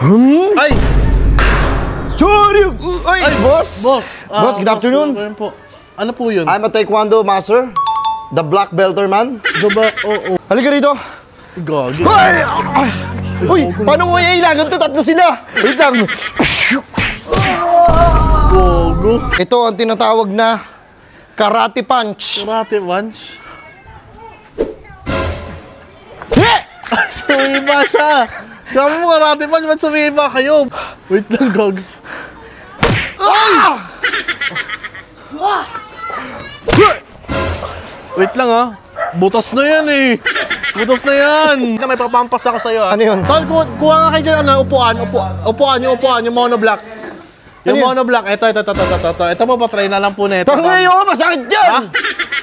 Ay! Sorry! Ay, boss! Boss! Boss, good afternoon. Po. Ano po yun? I'm a taekwondo master. The black belter man. Diba? Oo. Halika rito. Gagi. Ay! Uy, paano ko iilagan to? Tatlo sila. Wait lang. Gogo. Ito ang tinatawag na karate punch. Karate punch. Heh! Sumiba siya. Sabi mo karate punch, ba't sumiba kayo? Wait lang, Gog. Ah! Wait lang ha. Butas na yan eh. Butas na yan. May papampas ako sa'yo ha. Ano yun? Tol, kuha nga kayo dyan, upuan, yung monoblock. Yung Ano yun? monoblock, ito. Ito po, patry na lang po na ito. Tangay ako, masakit yan!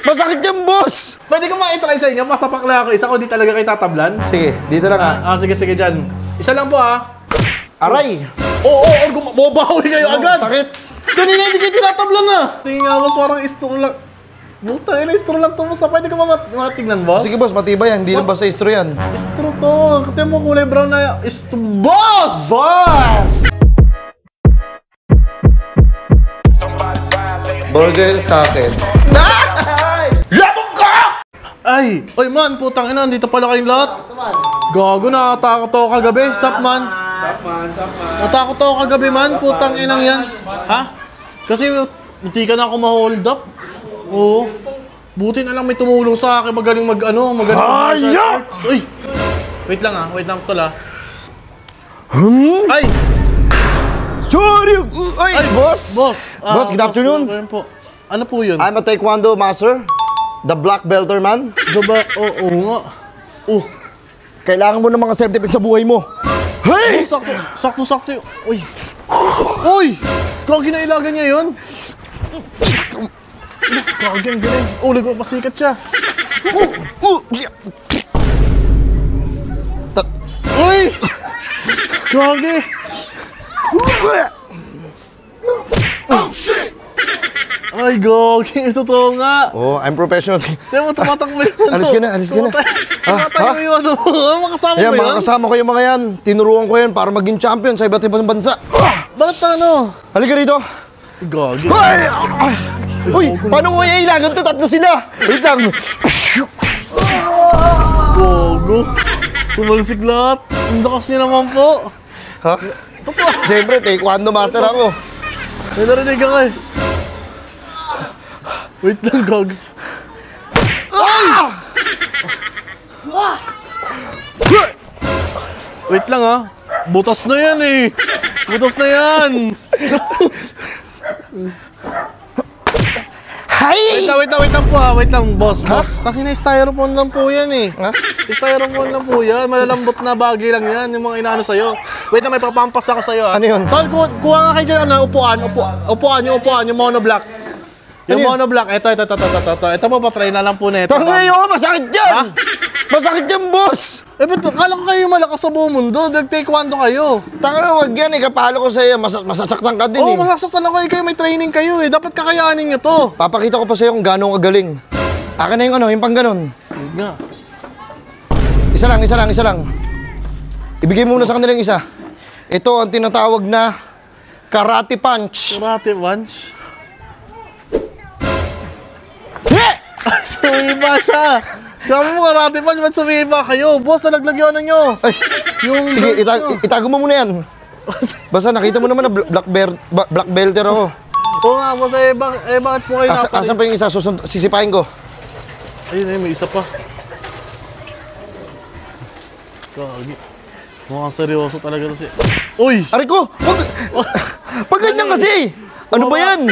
Masakit yan, boss! Pwede ko ma-try sa inyo, masapak lang ako. Isa ko di talaga kayo tatablan. Sige, dito lang ha. Sige dyan. Isa lang po ha. Aray! Oo, bumabawi kayo agad. Sakit! Kanina hindi kayo tinatablan na. Tingin nga, boss, parang istro lang. Buta, istro lang to, boss. Pwede ko matignan, boss? Sige, boss, matibay yan. Hindi lang basta istro yan. Istro to. Kaya mo kulay brown na istro. Boss! Boss! Burger sa akin. Labog ka! Ay! Oy, man, putang ina, dito pala kayong lahat. Gago, nakatakot ako kagabi. Sup, man? Natakot ako kagabi, man. Putang inang yan. Ha? Kasi, buti ka na ako ma-hold up. Oo. Buti na lang may tumulong sa akin. Magaling mag-shirts. Uy! Wait lang ha. Wait lang tol ha. Ay! Sorry! Ay, boss! Boss! Boss, good afternoon. Po. Ano po yun? I'm a taekwondo master. The black belter man. Diba? Oo nga. Kailangan mo ng mga self-defense sa buhay mo. Hey! Sakto. Uy! Uy! Gagi na ilagan niya yun. Gagi, ang galing. Nagpapasikat siya. Uy! Gagi! Oh, shit! Ay, Gagi. Totoo nga. Oh, I'm professional. Tignan mo, tumatakbo yun. Alis ka na. Tumatay mo yun. Makasama Ayan, mo yun? mga kasama ko yung mga yan. Tinuruan ko yan para maging champion sa iba't ibang bansa. Bakit ano? Halika rito. Gagi. Ay! Uy, paano ko iilagan to? Tatlo sila. Wait lang. Gogo. Tumalsik lahat. Ang lakas niya naman po. Ha? Siyempre, taekwondo master ako. May narinig ako eh. Wait lang, Gog. Wait lang ha. Butas na yan eh. Butas na yan. Hay! Wait lang po ha. Wait lang, boss. Takina, styrofoam lang po yan eh. Ha? Styrofoam lang po yan. Malalambot na bagay lang yan. Yung mga inaano sa'yo. Wait lang, may papampas ako sa'yo ha. Ano yun? Tol, kuha nga kayo dyan, upuan, yung monoblock. Yung monoblock, ito. Ito po, patry na lang po na ito. Tangay ako, masakit yan! Masakit yan, boss! Ba't kala ko kayo malakas sa buong mundo? Nag-taekwondo kayo. Tangay, wag yan eh. Kapalo ko sa'yo. Masasaktan ka din eh. Masasaktan ako kayo. May training kayo eh. Dapat kakayanin nyo to. Papakita ko pa sa'yo kung gano'ng kagaling. Akin na yung yung pang ganon. Yun nga. Isa lang. Ibigay mo muna sa kanila yung isa. Ito ang tinatawag na karate punch. Karate punch? Heh! Sumiba siya. Sabi mo karate punch, ba't sumiba kayo? Boss, nalaglagyan nyo. Ay, Yung sige, belts nyo. itago mo muna yan. Basta nakita mo naman na black belter ako. Oo nga, boss. Bakit po kayo napalito? Asan pa yung isa? Sisipahin ko. Ayun, may isa pa. Gagi. Mukhang seryoso talaga kasi. Uy! Aray ko! Pag ganyan kasi! Ano ba yan?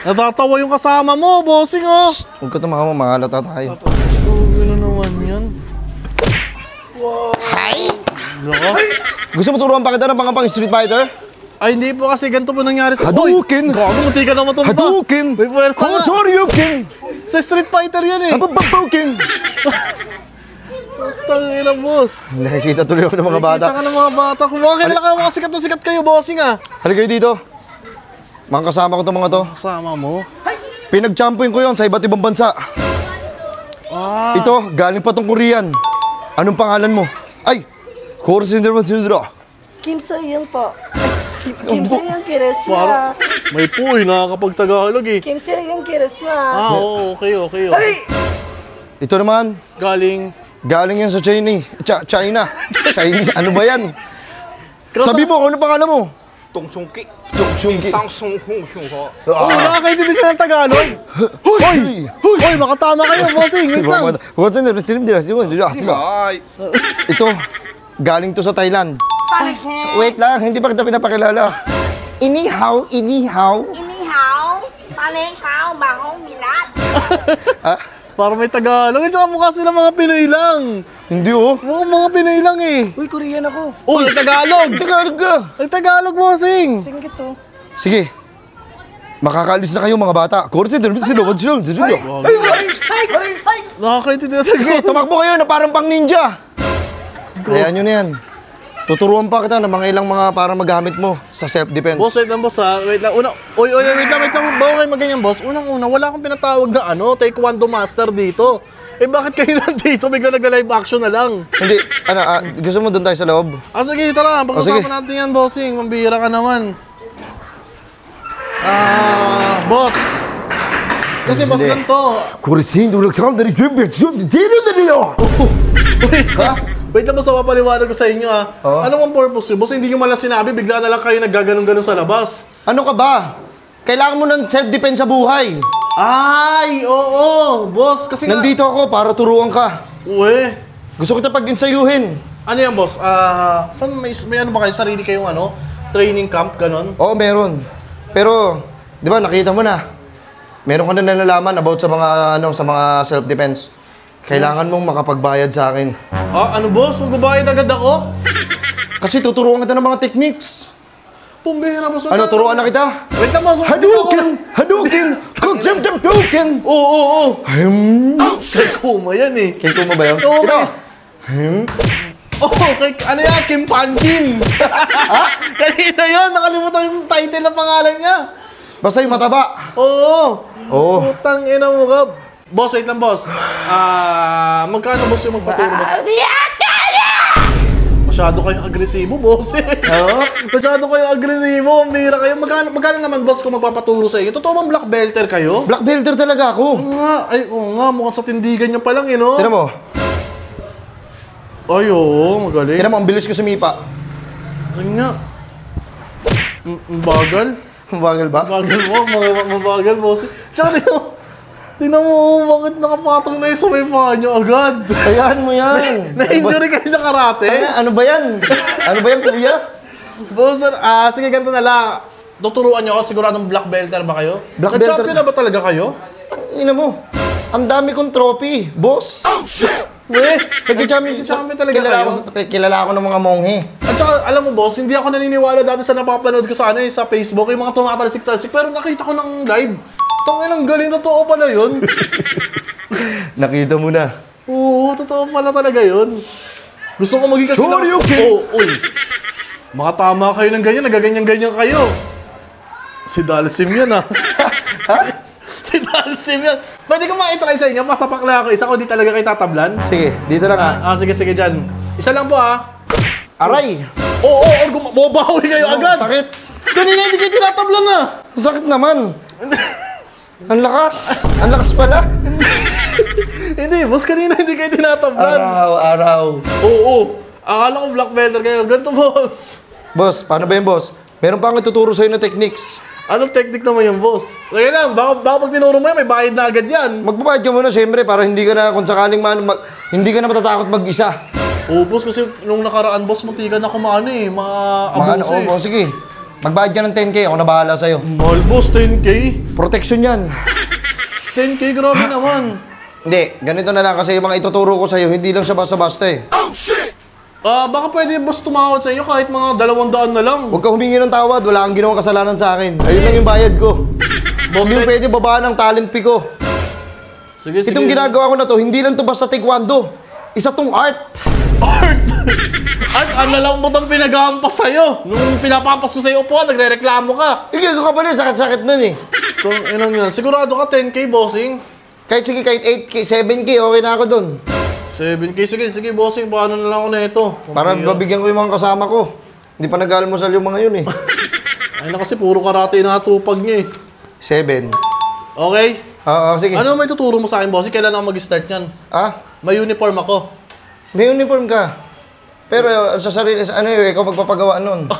Natatawa yung kasama mo, bossing oh! Huwag ka tumawa, mahalata tayo. Ano naman yan? Hi! Lakas. Gusto mo turuan pa kita ng pang Street Fighter? Ay, hindi po kasi ganito po nangyari sa... Hadouken! Gago, munti ka na matumba! Hadouken! May puwersa na! Kotoryuken! Sa Street Fighter yan eh! Habababauken! Tangina, boss! Nakikita tuloy ako ng mga bata. Nakikita ka ng mga bata. Kung mga kilala kayo, mga sikat na sikat kayo, bossing ah! Halika kayo dito. Mga kasama ko itong mga to. Kasama mo? Pinag-champion ko yon sa iba't ibang bansa. Ito, galing pa tong Korean. Anong pangalan mo? Ay! Korsindra. Kim Soo-young po. Kim Soo-young kirisma. Parang may puy, nakakapag-Tagalog eh. Kim Soo-young kirisma. Oo, okay. Ay! Ito naman, Galing. galing yan sa China. China. Chinese, ano ba yan? Sabi mo, ano pangalan mo? Tong Chungki. Chungki. Sang Sung Hung Sung Ho. Oh, nakakaintindi siya ng Tagalog. Hoy! Hoy, makatama kayo, bossing. Wait lang. Ay. Ito, galing to sa Thailand. Wait lang, hindi pa kita pinapakilala. Inihaw. Inihao, palengkaw, bahong milat. Ah, Parang may Tagalog. At saka mukha sila mga Pinoy lang. hindi oh. Mukhang mga Pinoy lang eh. Uy, Korean ako. Uy, Tagalog. Tagalog ka. Ay, Tagalog, bossing. Singit to. Sige. Makakaalis na kayo mga bata. Kursi, dito sila. Nakakaintindi na Tagalog. Sige, tumakbo kayo na parang pang ninja. Hayaan nyo na yan. Tuturuan pa kita ng mga ilang mga para magamit mo sa self-defense. Boss, wait lang, boss ha. Wait lang. Wait lang. Bago kayo maganyan, boss. Unang-una, wala akong pinatawag na Taekwondo Master dito. Eh, bakit kayo nandito? Bigla nag-live action na lang. Hindi, gusto mo doon tayo sa loob? Sige, tara. sige. Pag-usapan natin yan, bossing. Mambihira ka naman. Boss. Kasi boss lang to. Kursi, dulog ka. Dari Wait lang, boss. Papaliwanag ko sa inyo ha. Oo. Ano ang purpose nyo? Boss, hindi nyo malang sinabi. Bigla na lang kayo naggaganon-ganon sa labas. Ano ka ba? Kailangan mo ng self-defense sa buhay. Ay, oo. Boss, kasi nga... Nandito ako para turuan ka. Uwe. Gusto kita pag-insayuhin. Ano yan, boss? Saan may ano ba kayo? Sarili kayong training camp, ganon? Oo, meron. Pero, di ba, nakita mo na. Meron ka na nalalaman about sa mga, sa mga self-defense. Kailangan mong makapagbayad sa akin. Ano, boss? Magbabayad agad ako? Kasi tuturuan kita ng mga techniques. Pumbihira, boss. Ano, turuan na kita? Wait lang, boss. Hadouken! Hadouken! Oo. Kay Kuma yan eh. Kay Kuma ba yun? Oo, Ito! ano yan? Kim Panjin. Kanina yun. Nakalimutan yung title ng pangalan niya. Basta yung mataba. Oo. Oo. Putang ina mo ka. Boss, wait lang, boss. Magkano, boss, yung magpaturo, boss? Masyado kayong agresibo, boss. Oo. Masyado kayong agresibo. Ang bihira kayo. Magkano naman, boss, kung magpapaturo sa inyo? Totoo bang black belter kayo? Black belter talaga ako. Oo nga. Mukhang sa tindigan nyo pa lang, no? Tira mo. Ay, oo. Magaling. Tira mo, ang bilis ko sumipa. Sige nga. Ang bagal. Mabagal ba? Mabagal mo. Mabagal, boss. Tsaka, tingnan mo, bakit nakapatong na yung sa may paa nyo agad? Hayaan mo yan. Na-injury kayo sa karate? Ano ba yan? Ano ba yan, kuya? Boss, sige, ganito na lang. Tuturuan nyo ako, siguradong black belter ba kayo? Black belter? Nag-champion na ba talaga kayo? Ina mo. Ang dami kong trophy, boss. Weh, Nag-champion talaga kayo? Kilala ako ng mga monghe. At saka, alam mo boss, hindi ako naniniwala dati sa napapanood ko sa sa Facebook, yung mga tumatalsik-talsik, pero nakita ko ng live. Tangin, ang galing, totoo pala yun. Nakita mo na. Oo, totoo pala talaga yun. Gusto ko maging kasi Shoryuken! uy. Mga tama kayo ng ganyan, nagaganyan-ganyan kayo. Si Dalsim yan si Dalsim yan. Pwede ko ma-try sa inyo, pasapak na ako. Isa ko di talaga kayo tatablan. Sige, dito lang ha. Sige dyan. Isa lang po Aray! Oo, bumabawi kayo agad. Sakit! Kanina hindi kayo tinatablan Sakit naman! Ang lakas! Ang lakas pala! Hindi, boss, kanina hindi kayo tinatablan. Araw! Oo. Akala ko black belter kayo. Ganito, boss. Boss, paano ba yun, boss? Meron pa akong tuturo sa'yo na techniques. Anong technique naman yung boss? Kaya lang, baka pag tinuro mo yan, may bayad na agad yan. Magbabayad ka muna, siyempre, para hindi ka na, kung sakaling hindi ka na matatakot mag-isa. Oo, boss, kasi nung nakaraan, boss, muntikan na kumano ma-abuse Oo, sige. Magbayad ka ng 10K, ako na bahala sa'yo. Mahal, boss, 10K? Protection yan. 10K, grabe naman. Hindi, ganito na lang kasi yung mga ituturo ko sa'yo, hindi lang siya basta-basta eh. Baka pwede, boss, tumawad sa inyo kahit mga 200 na lang. Huwag ka humingi ng tawad, wala kang ginawang kasalanan sa akin. Ayun lang yung bayad ko. Boss, Hindi pwede babaan ng talent fee ko. Sige. Itong ginagawa ko na to, hindi lang to basta taekwondo. Isa tong art. Art! At ano lang mo itong pinag-aampas sa'yo? Nung pinapampas ko sa'yo upuan, nagre-reklamo ka. Ikaw ka pala, sakit-sakit nun eh. Itong inang yan. Sigurado ka 10K, bossing? Kahit sige, kahit 8K, 7K, okay na ako dun. 7K, sige, bossing. Paano na lang ako na ito? Para babigyan ko yung mga kasama ko. Hindi pa nag-almusal yung mga yun eh. Ay na kasi puro karate na natupag niya eh. 7. Okay? Oo, sige. Ano may tuturo mo sa akin, boss? Kailan ako mag-start niyan? Ah? May uniform ako. May uniform ka. Pero sa sarili, ano yun, ikaw magpapagawa nun.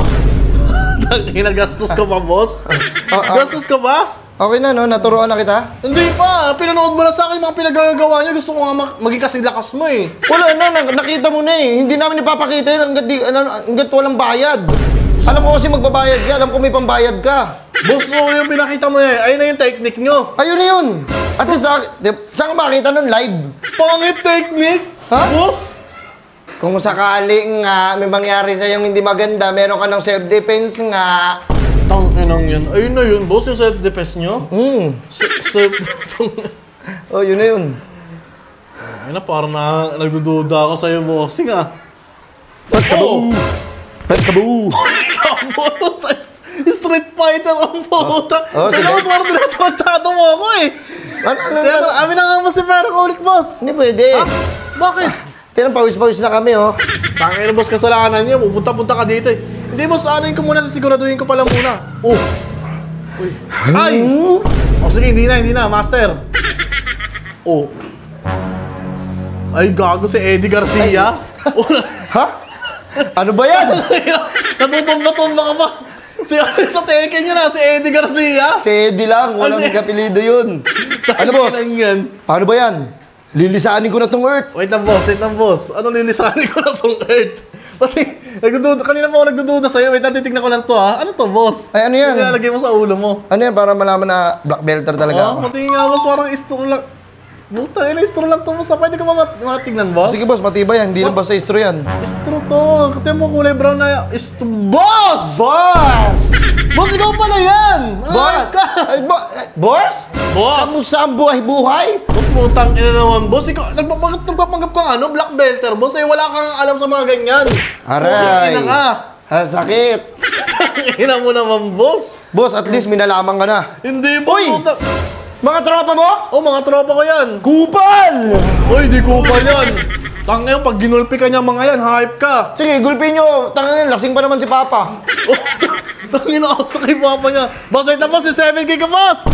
Ginagastos ka pa, boss? Gastos ka ba? Okay na, no? Naturuan na kita? Hindi pa. Pinanood mo na sa akin yung mga pinagagawa niya. Gusto ko nga maging kasing lakas mo eh. Wala na, nakita mo na eh. Hindi namin ipapakita yun hanggat walang bayad. Alam ko kasi magbabayad ka, alam ko may pambayad ka. Boss, yung pinakita mo eh. Ayun na yung technique nyo. Ayun na yun. At least, saan ka makita nun live? Pangit technique? Ha? Boss? Kung sakaling nga may mangyari sa'yong hindi maganda, meron ka ng self-defense nga. Tangkinang yan. Ayun na yun, boss, yung self-defense nyo. Oh, yun na yun. Ayun na, parang nagdududa ako sa'yo, bossing ah. Pet kaboo! Pet kaboo! Kaburo sa Street Fighter ang puta. Oh, sige. Kaya parang tinatawagtado mo ako eh. Ano? Kaya amin na nga mas si Pera ko ulit, boss. Hindi pwede. Ha? Bakit? Tingnan, pawis-pawis na kami, oh. Tangin na, boss, kasalanan niya. Pupunta-punta ka dito eh. Hindi, boss, anuin ko muna, sisiguraduhin ko pala muna. Oh. Uy. Ay! O sige, hindi na, master. Oh. Ay, gago si Eddie Garcia. Oh, Ha? Ano ba yan? natutumba-tumba ka ba? Sa Tekken niya na, si Eddie Garcia. Si Eddie lang, walang kapilido yun. Ano, boss? Tangin lang yan. Paano ba yan? Lilisanin ko na tong earth. Wait lang, boss. Ano lilisanin ko na tong earth? Pati, kanina pa ako nagdududa sa'yo. Wait lang, titignan ko lang to ha. Ano to, boss? Ay, ano yan? Nilalagay mo sa ulo mo. Ano yan, para malaman na black belter talaga ako. Pati nga, boss, parang istro lang. Buta, istro lang to, boss. Pwede ka ba matignan, boss? Sige, boss, matibay yan. Hindi lang basta istro yan. Istro to. Kati mo kulay brown na istro. Boss! Boss! Boss, ikaw pala yan! Boss! Ay, boss? Boss! Kamusta ang buhay-buhay? Boss, putang ina naman. Boss, ikaw, nagpapanggap ka ano? Black belter. Boss, wala kang alam sa mga ganyan. Aray! Ina ka. Ha, sakit. Ina mo naman, boss. Boss, at least minalaman ka na. Hindi, boss. Uy! Mga tropa mo? Oh, mga tropa ko yan. Kupal! Uy, di ko pa yan. Tangina, pag ginulpi ka niya mga yan, hype ka. Sige, gulpin nyo. Tangin, lasing pa naman si Papa. Tangina ako sa kay papa niya. Boss, wait na, boss. Si 7K ka, boss.